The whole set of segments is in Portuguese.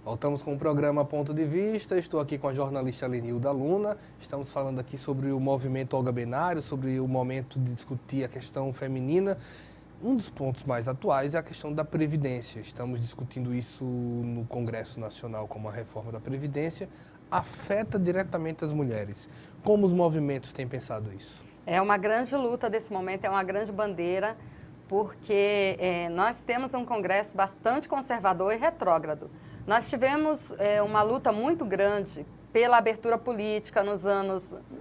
Voltamos com o programa Ponto de Vista. Estou aqui com a jornalista Lenilda Luna. Estamos falando aqui sobre o movimento Olga Benário, sobre o momento de discutir a questão feminina. Um dos pontos mais atuais é a questão da Previdência. Estamos discutindo isso no Congresso Nacional, como a reforma da Previdência afeta diretamente as mulheres. Como os movimentos têm pensado isso? É uma grande luta desse momento, é uma grande bandeira, porque nós temos um Congresso bastante conservador e retrógrado. Nós tivemos uma luta muito grande pela abertura política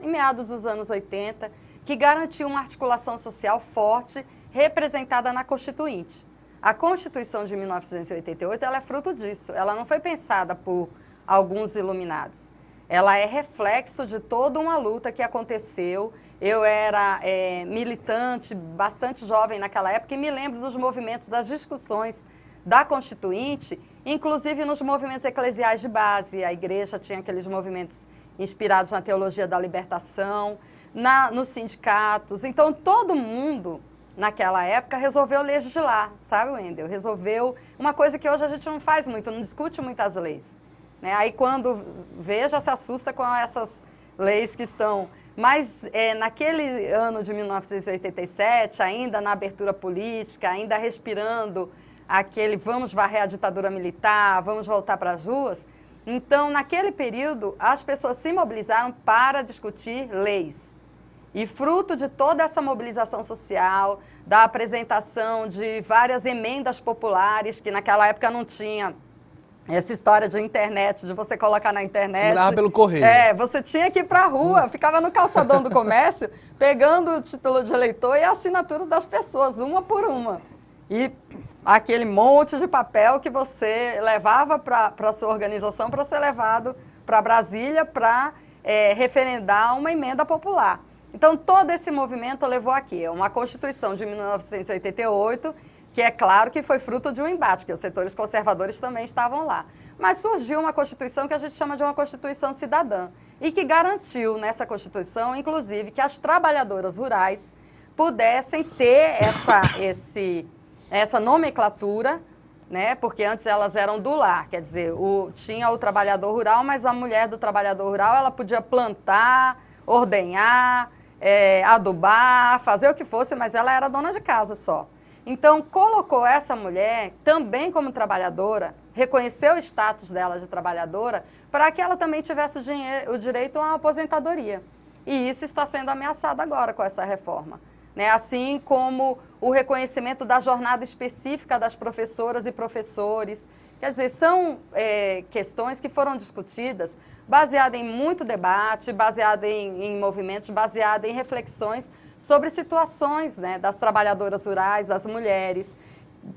em meados dos anos 80, que garantiu uma articulação social forte, representada na Constituinte. A Constituição de 1988 ela é fruto disso, ela não foi pensada por alguns iluminados. Ela é reflexo de toda uma luta que aconteceu. Eu era militante, bastante jovem naquela época, e me lembro dos movimentos, das discussões da Constituinte, inclusive nos movimentos eclesiais de base. A igreja tinha aqueles movimentos inspirados na teologia da libertação, nos sindicatos. Então, todo mundo, naquela época, resolveu legislar, sabe, Wendel? Resolveu uma coisa que hoje a gente não faz muito, não discute muitas leis. Né? Aí, quando vê, já se assusta com essas leis que estão... Mas, naquele ano de 1987, ainda na abertura política, ainda respirando aquele vamos varrer a ditadura militar, vamos voltar para as ruas, então, naquele período, as pessoas se mobilizaram para discutir leis. E fruto de toda essa mobilização social, da apresentação de várias emendas populares, que naquela época não tinha essa história de internet, de você colocar na internet. Mandava pelo correio. Você tinha que ir para a rua, ficava no calçadão do comércio, pegando o título de eleitor e a assinatura das pessoas, uma por uma. E aquele monte de papel que você levava para a sua organização para ser levado para Brasília para referendar uma emenda popular. Então, todo esse movimento levou aqui uma Constituição de 1988, que é claro que foi fruto de um embate, porque os setores conservadores também estavam lá. Mas surgiu uma Constituição que a gente chama de uma Constituição cidadã, e que garantiu nessa Constituição, inclusive, que as trabalhadoras rurais pudessem ter essa nomenclatura, né? Porque antes elas eram do lar, quer dizer, tinha o trabalhador rural, mas a mulher do trabalhador rural ela podia plantar, ordenhar, adubar, fazer o que fosse, mas ela era dona de casa só. Então, colocou essa mulher também como trabalhadora, reconheceu o status dela de trabalhadora, para que ela também tivesse o direito a uma aposentadoria. E isso está sendo ameaçado agora com essa reforma. Né? Assim como o reconhecimento da jornada específica das professoras e professores. Quer dizer, são questões que foram discutidas, baseadas em muito debate, baseadas em movimentos, baseadas em reflexões sobre situações, né, das trabalhadoras rurais, das mulheres.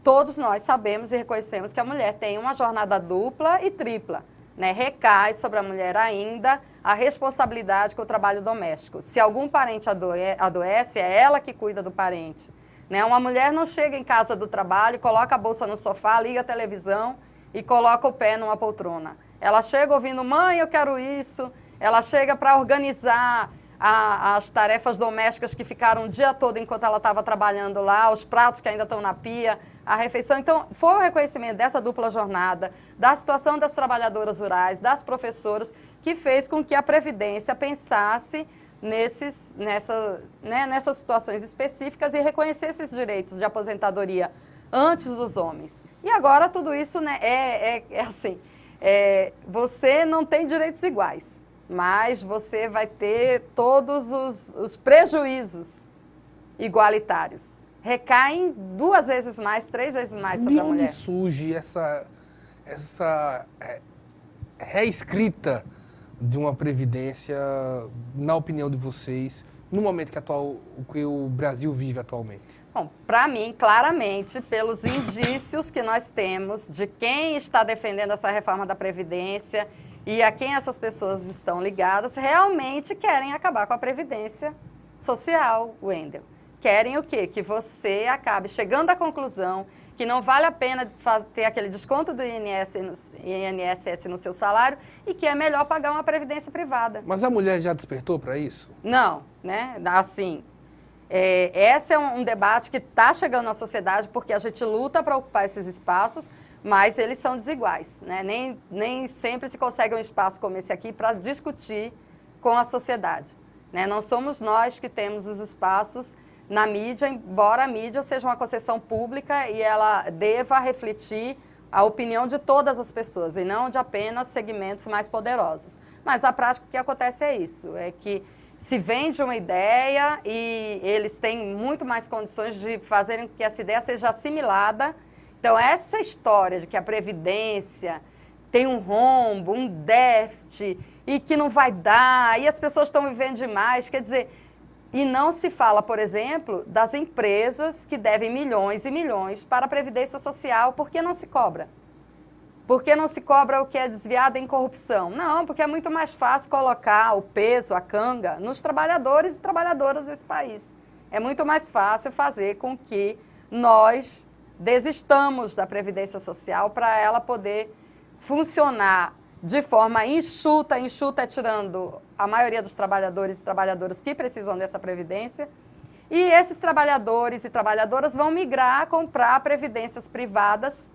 Todos nós sabemos e reconhecemos que a mulher tem uma jornada dupla e tripla. Né? Recai sobre a mulher ainda a responsabilidade com o trabalho doméstico. Se algum parente adoece, é ela que cuida do parente. Né? Uma mulher não chega em casa do trabalho, coloca a bolsa no sofá, liga a televisão e coloca o pé numa poltrona. Ela chega ouvindo, mãe, eu quero isso. Ela chega para organizar as tarefas domésticas que ficaram o dia todo enquanto ela estava trabalhando lá, os pratos que ainda estão na pia, a refeição. Então, foi o reconhecimento dessa dupla jornada, da situação das trabalhadoras rurais, das professoras, que fez com que a Previdência pensasse nessas situações específicas e reconhecesse esses direitos de aposentadoria antes dos homens. E agora tudo isso, né, você não tem direitos iguais, mas você vai ter todos os prejuízos igualitários. Recaem 2 vezes mais, 3 vezes mais sobre a mulher. De onde surge essa reescrita de uma Previdência, na opinião de vocês, no momento que o Brasil vive atualmente? Bom, para mim, claramente, pelos indícios que nós temos de quem está defendendo essa reforma da Previdência e a quem essas pessoas estão ligadas, realmente querem acabar com a Previdência Social, Wendel. Querem o quê? Que você acabe chegando à conclusão que não vale a pena ter aquele desconto do INSS no seu salário e que é melhor pagar uma previdência privada. Mas a mulher já despertou para isso? Não, né? Assim, esse é um debate que está chegando na sociedade porque a gente luta para ocupar esses espaços, mas eles são desiguais, né? Nem sempre se consegue um espaço como esse aqui para discutir com a sociedade, né? Não somos nós que temos os espaços na mídia, embora a mídia seja uma concessão pública e ela deva refletir a opinião de todas as pessoas e não de apenas segmentos mais poderosos. Mas na prática o que acontece é isso, é que se vende uma ideia e eles têm muito mais condições de fazerem com que essa ideia seja assimilada. Então essa história de que a Previdência tem um rombo, um déficit e que não vai dar, e as pessoas estão vivendo demais, quer dizer, e não se fala, por exemplo, das empresas que devem milhões e milhões para a Previdência Social, por que não se cobra? Por que não se cobra o que é desviado em corrupção? Não, porque é muito mais fácil colocar o peso, a canga, nos trabalhadores e trabalhadoras desse país. É muito mais fácil fazer com que nós desistamos da Previdência Social para ela poder funcionar de forma enxuta é tirando a maioria dos trabalhadores e trabalhadoras que precisam dessa Previdência, e esses trabalhadores e trabalhadoras vão migrar a comprar previdências privadas,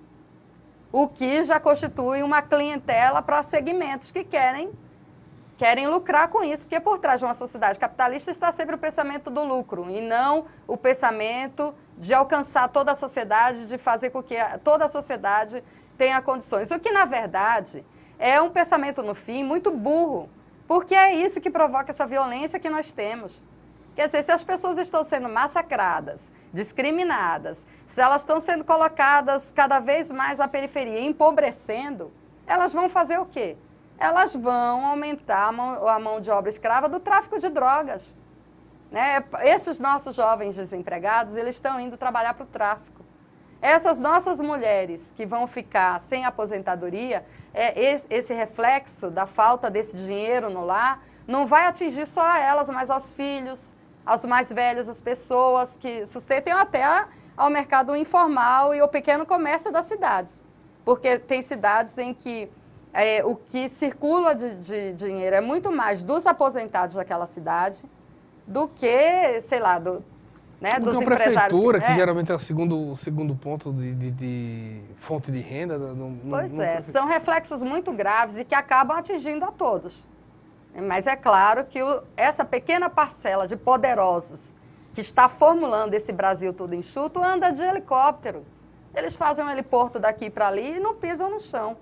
o que já constitui uma clientela para segmentos que querem lucrar com isso, porque por trás de uma sociedade capitalista está sempre o pensamento do lucro e não o pensamento de alcançar toda a sociedade, de fazer com que toda a sociedade tenha condições. O que, na verdade, é um pensamento, no fim, muito burro, porque é isso que provoca essa violência que nós temos. Quer dizer, se as pessoas estão sendo massacradas, discriminadas, se elas estão sendo colocadas cada vez mais na periferia, empobrecendo, elas vão fazer o quê? Elas vão aumentar a mão de obra escrava do tráfico de drogas, né? Esses nossos jovens desempregados, eles estão indo trabalhar para o tráfico. Essas nossas mulheres que vão ficar sem aposentadoria, esse reflexo da falta desse dinheiro no lar, não vai atingir só a elas, mas aos filhos, aos mais velhos, as pessoas que sustentam até ao mercado informal e ao pequeno comércio das cidades. Porque tem cidades em que o que circula de dinheiro é muito mais dos aposentados daquela cidade do que, sei lá, dos uma empresários. Prefeitura, que geralmente é o segundo ponto de fonte de renda. São reflexos muito graves e que acabam atingindo a todos. Mas é claro que essa pequena parcela de poderosos que está formulando esse Brasil todo enxuto anda de helicóptero. Eles fazem um heliporto daqui para ali e não pisam no chão.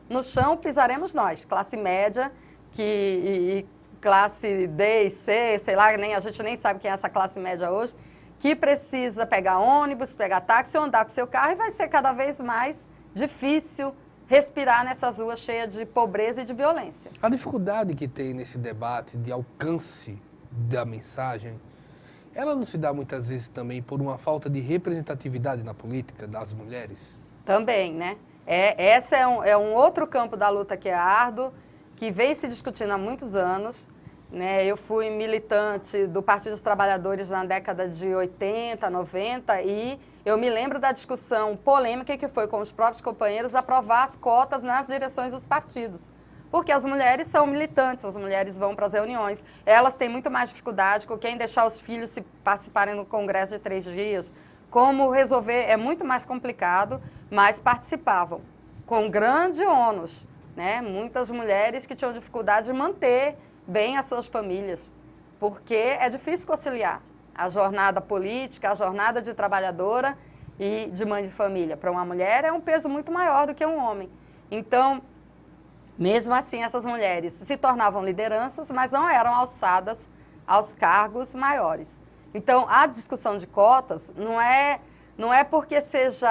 No chão pisaremos nós, classe média, e classe D e C, sei lá, a gente nem sabe quem é essa classe média hoje, que precisa pegar ônibus, pegar táxi ou andar com seu carro, e vai ser cada vez mais difícil respirar nessas ruas cheias de pobreza e de violência. A dificuldade que tem nesse debate de alcance da mensagem, ela não se dá muitas vezes também por uma falta de representatividade na política das mulheres? Também, né? Esse é um outro campo da luta que é árduo, que vem se discutindo há muitos anos, né? Eu fui militante do Partido dos Trabalhadores na década de 80, 90 e eu me lembro da discussão polêmica que foi com os próprios companheiros aprovar as cotas nas direções dos partidos. Porque as mulheres são militantes, as mulheres vão para as reuniões, elas têm muito mais dificuldade com quem deixar os filhos se participarem no congresso de 3 dias, como resolver é muito mais complicado, mas participavam com grande ônus, né? Muitas mulheres que tinham dificuldade de manter bem as suas famílias, porque é difícil conciliar a jornada política, a jornada de trabalhadora e de mãe de família. Para uma mulher é um peso muito maior do que um homem. Então, mesmo assim, essas mulheres se tornavam lideranças, mas não eram alçadas aos cargos maiores. Então, a discussão de cotas não é porque seja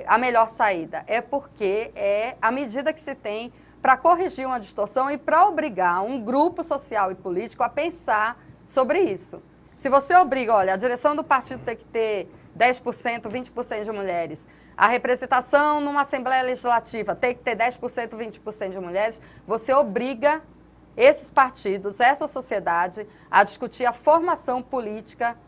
a melhor saída, é porque é a medida que se tem para corrigir uma distorção e para obrigar um grupo social e político a pensar sobre isso. Se você obriga, olha, a direção do partido tem que ter 10%, 20% de mulheres, a representação numa Assembleia Legislativa tem que ter 10%, 20% de mulheres, você obriga esses partidos, essa sociedade, a discutir a formação política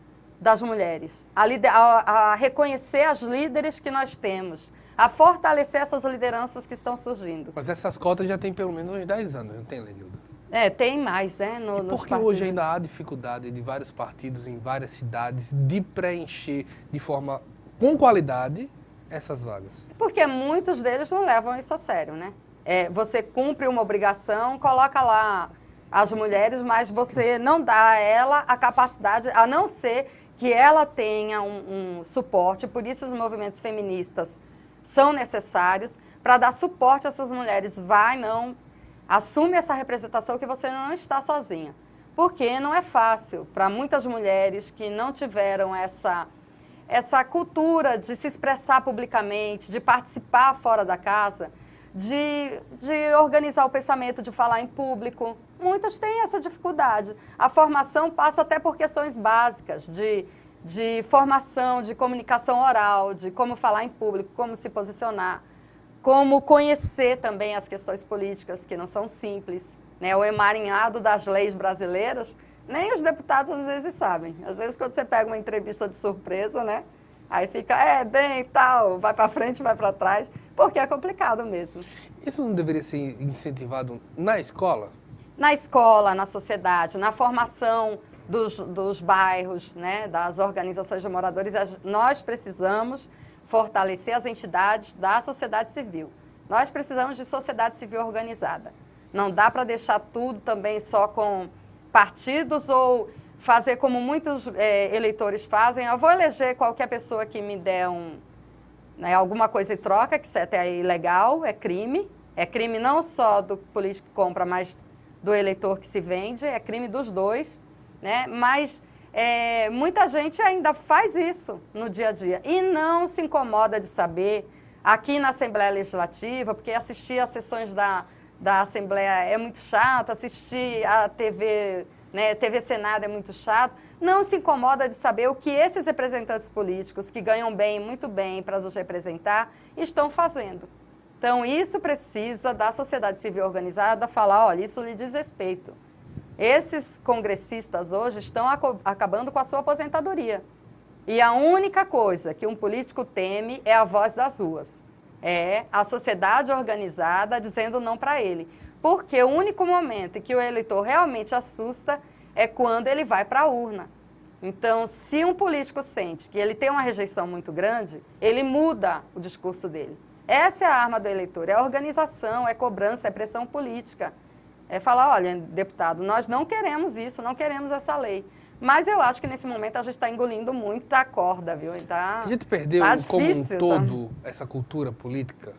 das mulheres, a reconhecer as líderes que nós temos, a fortalecer essas lideranças que estão surgindo. Mas essas cotas já tem pelo menos uns 10 anos, não tem, Lenilda? Tem mais, né? E por que hoje ainda há dificuldade de vários partidos em várias cidades de preencher de forma com qualidade essas vagas? Porque muitos deles não levam isso a sério, né? Você cumpre uma obrigação, coloca lá as mulheres, mas você não dá a ela a capacidade, a não ser que ela tenha um suporte. Por isso os movimentos feministas são necessários para dar suporte a essas mulheres. Assume essa representação que você não está sozinha. Porque não é fácil para muitas mulheres que não tiveram essa cultura de se expressar publicamente, de participar fora da casa, de organizar o pensamento, de falar em público. Muitas têm essa dificuldade. A formação passa até por questões básicas de formação, de comunicação oral, de como falar em público, como se posicionar, como conhecer também as questões políticas, que não são simples, né? O emaranhado das leis brasileiras, nem os deputados às vezes sabem. Às vezes, quando você pega uma entrevista de surpresa, né? Aí fica, bem, tal, vai para frente, vai para trás, porque é complicado mesmo. Isso não deveria ser incentivado na escola? Na escola, na sociedade, na formação dos bairros, né? Das organizações de moradores. Nós precisamos fortalecer as entidades da sociedade civil. Nós precisamos de sociedade civil organizada. Não dá para deixar tudo também só com partidos ou fazer como muitos eleitores fazem. Eu vou eleger qualquer pessoa que me der alguma coisa em troca, que isso é até ilegal, é crime. É crime não só do político que compra, mas do eleitor que se vende, é crime dos dois, né? Mas muita gente ainda faz isso no dia a dia e não se incomoda de saber, aqui na Assembleia Legislativa, porque assistir às sessões da Assembleia é muito chato, assistir a TV, né, TV Senado é muito chato, não se incomoda de saber o que esses representantes políticos, que ganham bem, muito bem para nos representar, estão fazendo. Então, isso precisa da sociedade civil organizada falar, olha, isso lhe diz respeito. Esses congressistas hoje estão acabando com a sua aposentadoria. E a única coisa que um político teme é a voz das ruas. É a sociedade organizada dizendo não para ele. Porque o único momento em que o eleitor realmente assusta é quando ele vai para a urna. Então, se um político sente que ele tem uma rejeição muito grande, ele muda o discurso dele. Essa é a arma do eleitor, é a organização, é cobrança, é pressão política. É falar, olha, deputado, nós não queremos isso, não queremos essa lei. Mas eu acho que nesse momento a gente está engolindo muita corda, viu? A gente perdeu como um todo essa cultura política?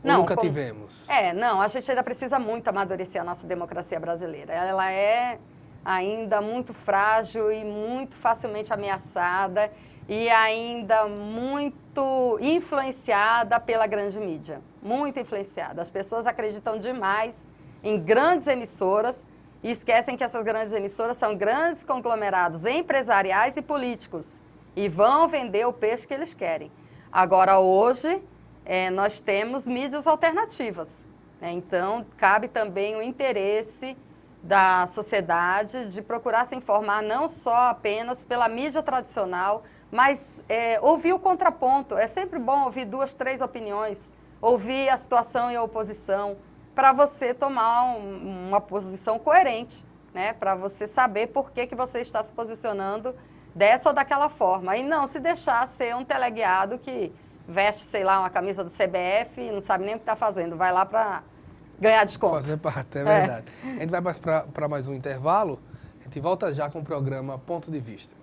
Ou nunca tivemos? Não, a gente ainda precisa muito amadurecer a nossa democracia brasileira. Ela é ainda muito frágil e muito facilmente ameaçada e ainda muito influenciada pela grande mídia. Muito influenciada. As pessoas acreditam demais em grandes emissoras e esquecem que essas grandes emissoras são grandes conglomerados empresariais e políticos e vão vender o peixe que eles querem. Agora, hoje, nós temos mídias alternativas, né? Então, cabe também o interesse da sociedade de procurar se informar não só apenas pela mídia tradicional, mas ouvir o contraponto. É sempre bom ouvir 2, 3 opiniões, ouvir a situação e a oposição, para você tomar uma posição coerente, né? Para você saber por que você está se posicionando dessa ou daquela forma. E não se deixar ser um teleguiado que veste, sei lá, uma camisa do CBF e não sabe nem o que está fazendo. Vai lá para ganhar desconto. Fazer parte, é verdade. A gente vai para mais um intervalo. A gente volta já com o programa Ponto de Vista.